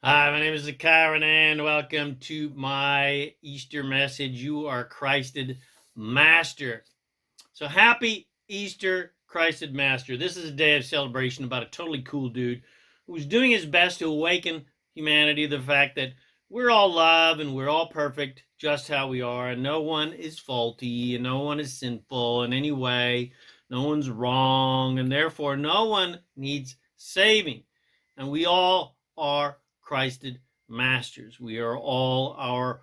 Hi, my name is ZaKaiRan, and welcome to my Easter message. You are Christed Master. So happy Easter, Christed Master. This is a day of celebration about a totally cool dude who's doing his best to awaken humanity to the fact that we're all love and we're all perfect just how we are, and no one is faulty and no one is sinful in any way. No one's wrong, and therefore no one needs saving. And we all are Christed masters. We are all our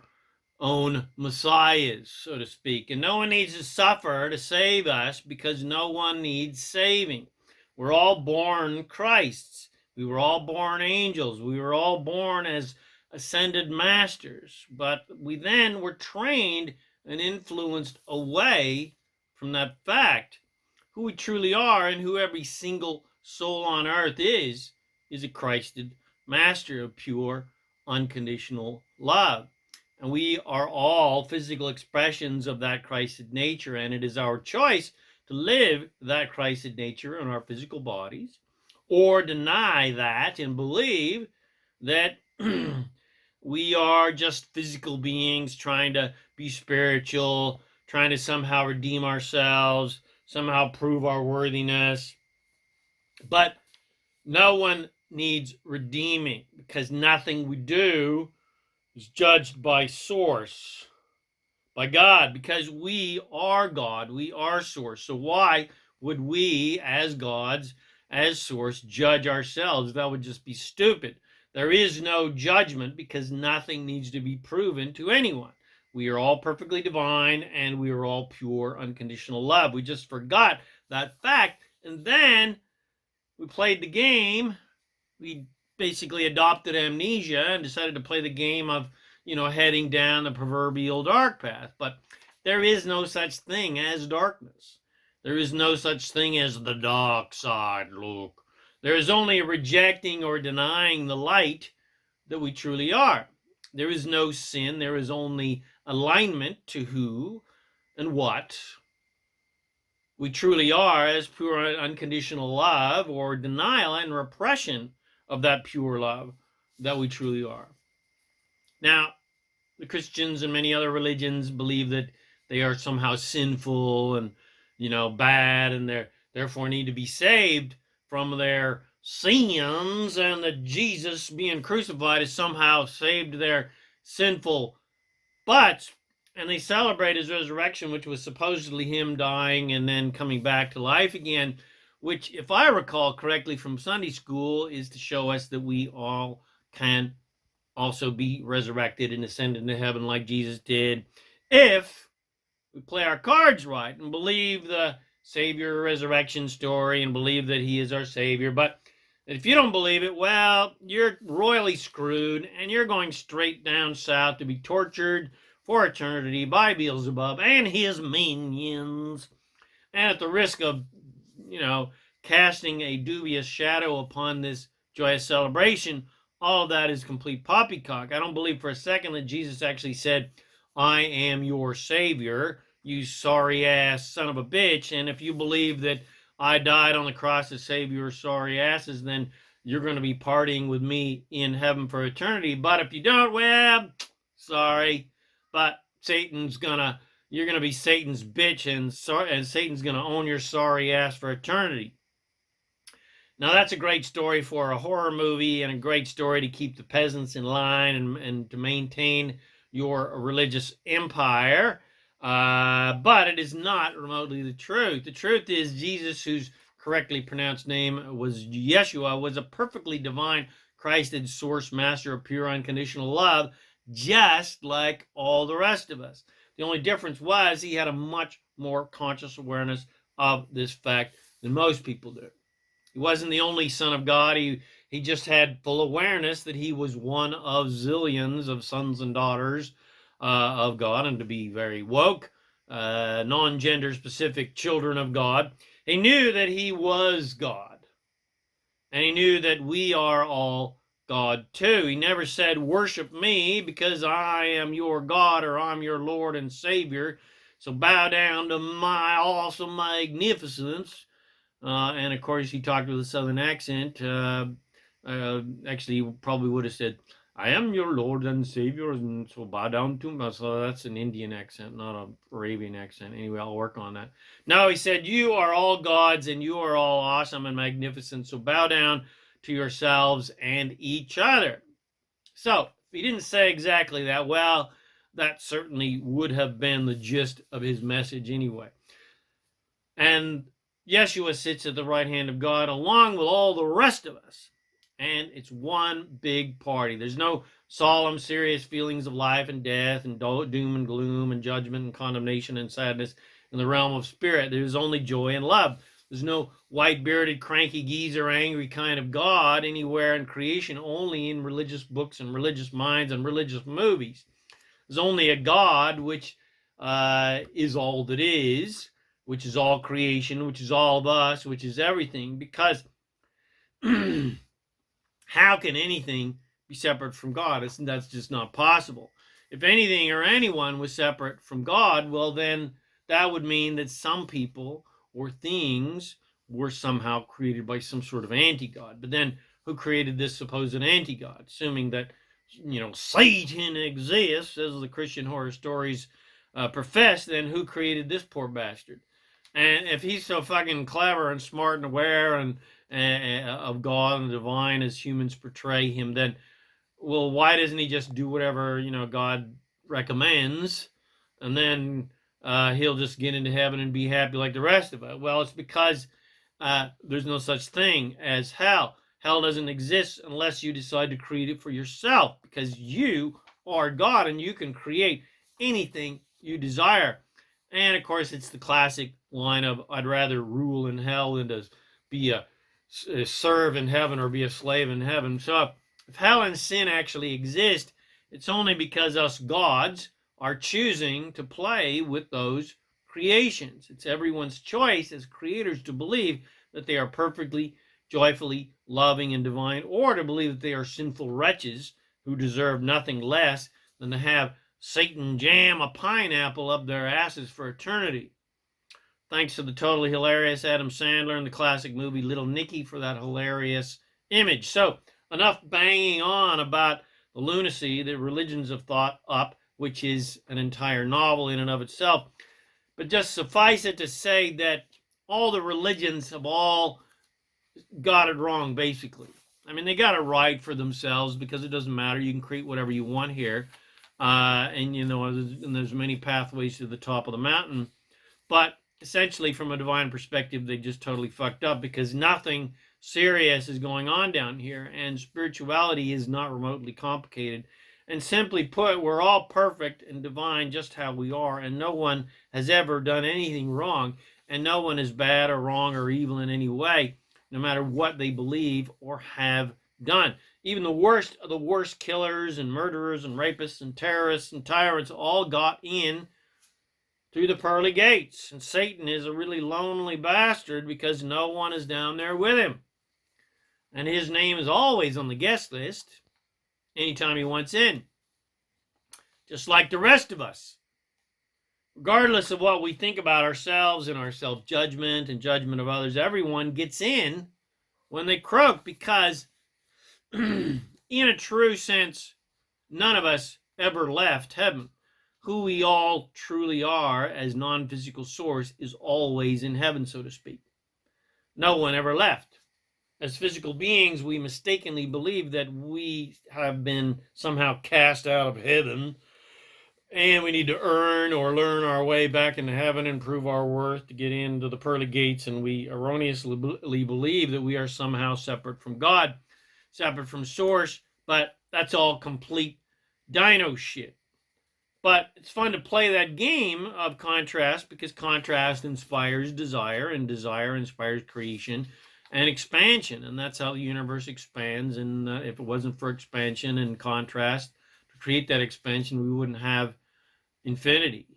own messiahs, so to speak. And no one needs to suffer to save us because no one needs saving. We're all born Christs. We were all born angels. We were all born as ascended masters. But we then were trained and influenced away from that fact. Who we truly are and who every single soul on earth is a Christed master of pure, unconditional love. And we are all physical expressions of that Christed nature, and it is our choice to live that Christed nature in our physical bodies, or deny that and believe that we are just physical beings trying to be spiritual, trying to somehow redeem ourselves, somehow prove our worthiness. But no one needs redeeming because nothing we do is judged by source, by God, because we are God, we are source. So why would we, as gods, as source, judge ourselves? That would just be stupid. There is no judgment because nothing needs to be proven to anyone. We are all perfectly divine and we are all pure, unconditional love. We just forgot that fact, and then we played the game. We basically adopted amnesia and decided to play the game of, heading down the proverbial dark path. But there is no such thing as darkness. There is no such thing as the dark side, Luke. There is only rejecting or denying the light that we truly are. There is no sin. There is only alignment to who and what we truly are as pure unconditional love, or denial and repression of that pure love that we truly are. Now, the Christians and many other religions believe that they are somehow sinful and, bad, and they therefore need to be saved from their sins, and that Jesus being crucified has somehow saved their sinful butts. And they celebrate his resurrection, which was supposedly him dying and then coming back to life again, which, if I recall correctly from Sunday school, is to show us that we all can also be resurrected and ascend into heaven like Jesus did, if we play our cards right and believe the Savior resurrection story and believe that he is our Savior. But if you don't believe it, well, you're royally screwed and you're going straight down south to be tortured for eternity by Beelzebub and his minions. And at the risk of, casting a dubious shadow upon this joyous celebration, all of that is complete poppycock. I don't believe for a second that Jesus actually said, I am your Savior, you sorry ass son of a bitch. And if you believe that I died on the cross to save your sorry asses, then you're going to be partying with me in heaven for eternity. But if you don't, well, sorry. But you're gonna be Satan's bitch, and Satan's gonna own your sorry ass for eternity. Now that's a great story for a horror movie and a great story to keep the peasants in line and to maintain your religious empire. But it is not remotely the truth. The truth is Jesus, whose correctly pronounced name was Yeshua, was a perfectly divine, Christed source master of pure unconditional love, just like all the rest of us. The only difference was he had a much more conscious awareness of this fact than most people do. He wasn't the only son of God. He just had full awareness that he was one of zillions of sons and daughters of God, and to be very woke, non-gender specific children of God. He knew that he was God, and he knew that we are all God too. He never said, worship me because I am your God or I'm your Lord and Savior. So bow down to my awesome magnificence. And of course, he talked with a southern accent. Actually, he probably would have said, I am your Lord and Savior, and so bow down to me. So that's an Indian accent, not an Arabian accent. Anyway, I'll work on that. No, he said, you are all gods, and you are all awesome and magnificent, so bow down to yourselves and each other. So, if he didn't say exactly that, well, that certainly would have been the gist of his message anyway. And Yeshua sits at the right hand of God along with all the rest of us. And it's one big party. There's no solemn, serious feelings of life and death and doom and gloom and judgment and condemnation and sadness in the realm of spirit. There's only joy and love. There's no white-bearded, cranky, geezer, angry kind of God anywhere in creation, only in religious books and religious minds and religious movies. There's only a God which is all that is, which is all creation, which is all of us, which is everything, because how can anything be separate from God? That's just not possible. If anything or anyone was separate from God, well, then that would mean that some people or things were somehow created by some sort of anti-God. But then who created this supposed anti-God? Assuming that, Satan exists, as the Christian horror stories profess, then who created this poor bastard? And if he's so fucking clever and smart and aware and of God and the divine as humans portray him, then, well, why doesn't he just do whatever, God recommends, and then he'll just get into heaven and be happy like the rest of us? Well, it's because there's no such thing as hell. Hell doesn't exist unless you decide to create it for yourself, because you are God and you can create anything you desire. And of course, it's the classic line of, I'd rather rule in hell than to be a serve in heaven or be a slave in heaven. So if hell and sin actually exist, it's only because us gods are choosing to play with those creations. It's everyone's choice as creators to believe that they are perfectly, joyfully loving and divine, or to believe that they are sinful wretches who deserve nothing less than to have Satan jam a pineapple up their asses for eternity. Thanks to the totally hilarious Adam Sandler in the classic movie Little Nicky for that hilarious image. So, enough banging on about the lunacy that religions have thought up, which is an entire novel in and of itself. But just suffice it to say that all the religions have all got it wrong, basically. I mean, they got it right for themselves, because it doesn't matter. You can create whatever you want here. And there's many pathways to the top of the mountain. But essentially, from a divine perspective, they just totally fucked up, because nothing serious is going on down here, and spirituality is not remotely complicated. And simply put, we're all perfect and divine just how we are, and no one has ever done anything wrong, and no one is bad or wrong or evil in any way, no matter what they believe or have done. Even the worst of the worst killers and murderers and rapists and terrorists and tyrants all got in through the pearly gates. And Satan is a really lonely bastard because no one is down there with him. And his name is always on the guest list anytime he wants in. Just like the rest of us. Regardless of what we think about ourselves and our self-judgment and judgment of others, everyone gets in when they croak, because in a true sense, none of us ever left heaven. Who we all truly are as non-physical source is always in heaven, so to speak. No one ever left. As physical beings, we mistakenly believe that we have been somehow cast out of heaven, and we need to earn or learn our way back into heaven and prove our worth to get into the pearly gates, and we erroneously believe that we are somehow separate from God, separate from source, but that's all complete dino shit. But it's fun to play that game of contrast, because contrast inspires desire, and desire inspires creation and expansion, and that's how the universe expands. And if it wasn't for expansion and contrast to create that expansion, we wouldn't have infinity.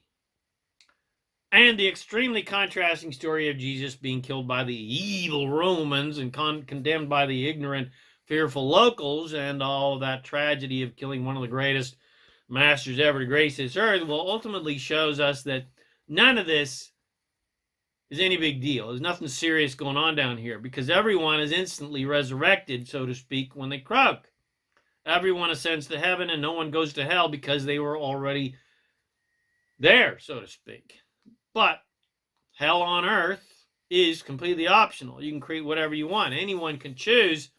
And the extremely contrasting story of Jesus being killed by the evil Romans and condemned by the ignorant, fearful locals, and all that tragedy of killing one of the greatest masters ever to grace this earth, well, ultimately shows us that none of this is any big deal. There's nothing serious going on down here because everyone is instantly resurrected, so to speak, when they croak. Everyone ascends to heaven and no one goes to hell because they were already there, so to speak. But hell on earth is completely optional. You can create whatever you want. Anyone can choose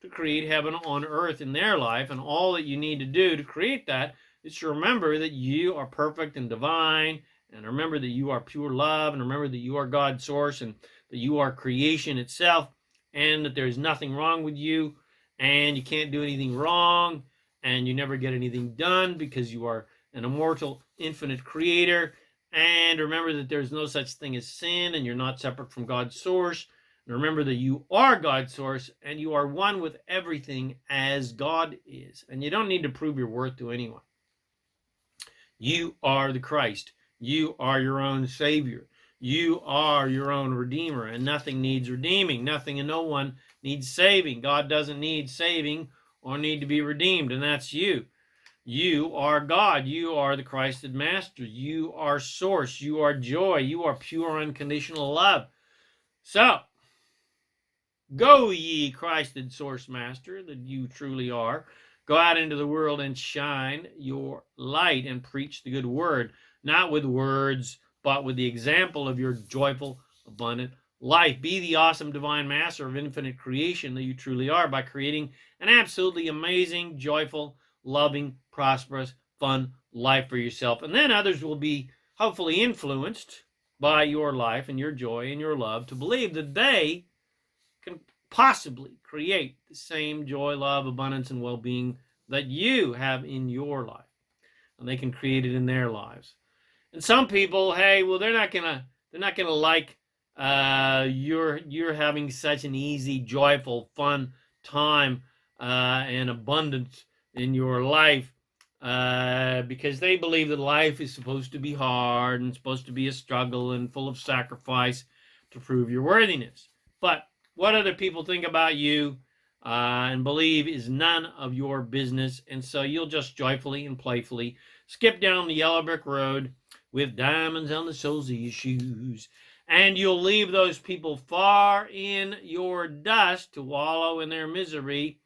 to create heaven on earth in their life, and all that you need to do to create that is to remember that you are perfect and divine, and remember that you are pure love, and remember that you are God's source, and that you are creation itself, and that there's nothing wrong with you, and you can't do anything wrong, and you never get anything done because you are an immortal, infinite creator. And remember that there's no such thing as sin, and you're not separate from God's source. And remember that you are God's source, and you are one with everything as God is. And you don't need to prove your worth to anyone. You are the Christ. You are your own Savior. You are your own Redeemer, and nothing needs redeeming. Nothing and no one needs saving. God doesn't need saving or need to be redeemed, and that's you. You are God. You are the Christed Master. You are source. You are joy. You are pure unconditional love. So, go ye Christed Source Master that you truly are. Go out into the world and shine your light and preach the good word, not with words, but with the example of your joyful, abundant life. Be the awesome divine master of infinite creation that you truly are by creating an absolutely amazing, joyful, loving, prosperous, fun life for yourself. And then others will be hopefully influenced by your life and your joy and your love to believe that they can possibly create the same joy, love, abundance, and well-being that you have in your life. And they can create it in their lives. And some people, hey, well, they're not gonna like you're having such an easy, joyful, fun time and abundance in your life because they believe that life is supposed to be hard and supposed to be a struggle and full of sacrifice to prove your worthiness. But what other people think about you and believe is none of your business, and so you'll just joyfully and playfully skip down the yellow brick road with diamonds on the soles of your shoes, and you'll leave those people far in your dust to wallow in their misery.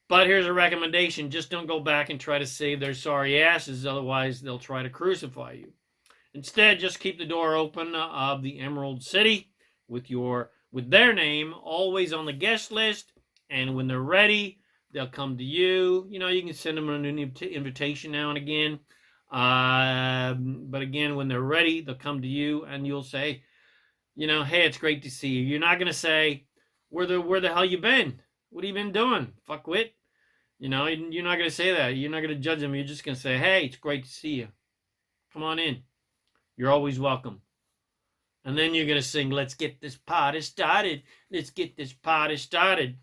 But here's a recommendation. Just don't go back and try to save their sorry asses, otherwise they'll try to crucify you. Instead, just keep the door open of the Emerald City with their name always on the guest list, and when they're ready, they'll come to you. You know, you can send them an invitation now and again. But again, when they're ready, they'll come to you, and you'll say, you know, hey, it's great to see you. You're not going to say, where the hell you been? What have you been doing? Fuckwit. You know, you're not going to say that. You're not going to judge them. You're just going to say, hey, it's great to see you. Come on in. You're always welcome. And then you're going to sing, let's get this party started. Let's get this party started.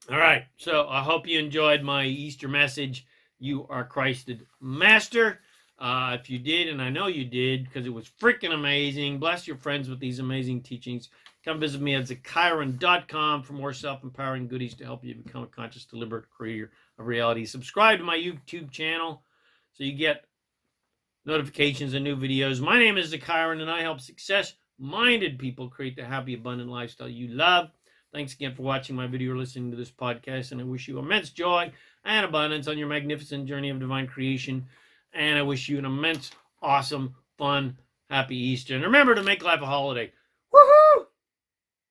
All right. So I hope you enjoyed my Easter message. You are Christed Master. If you did, and I know you did, because it was freaking amazing, bless your friends with these amazing teachings. Come visit me at ZaKaiRan.com for more self-empowering goodies to help you become a conscious, deliberate creator of reality. Subscribe to my YouTube channel so you get notifications of new videos. My name is ZaKaiRan, and I help success-minded people create the happy, abundant lifestyle you love. Thanks again for watching my video or listening to this podcast, and I wish you immense joy and abundance on your magnificent journey of divine creation. And I wish you an immense, awesome, fun, happy Easter. And remember to make life a holiday.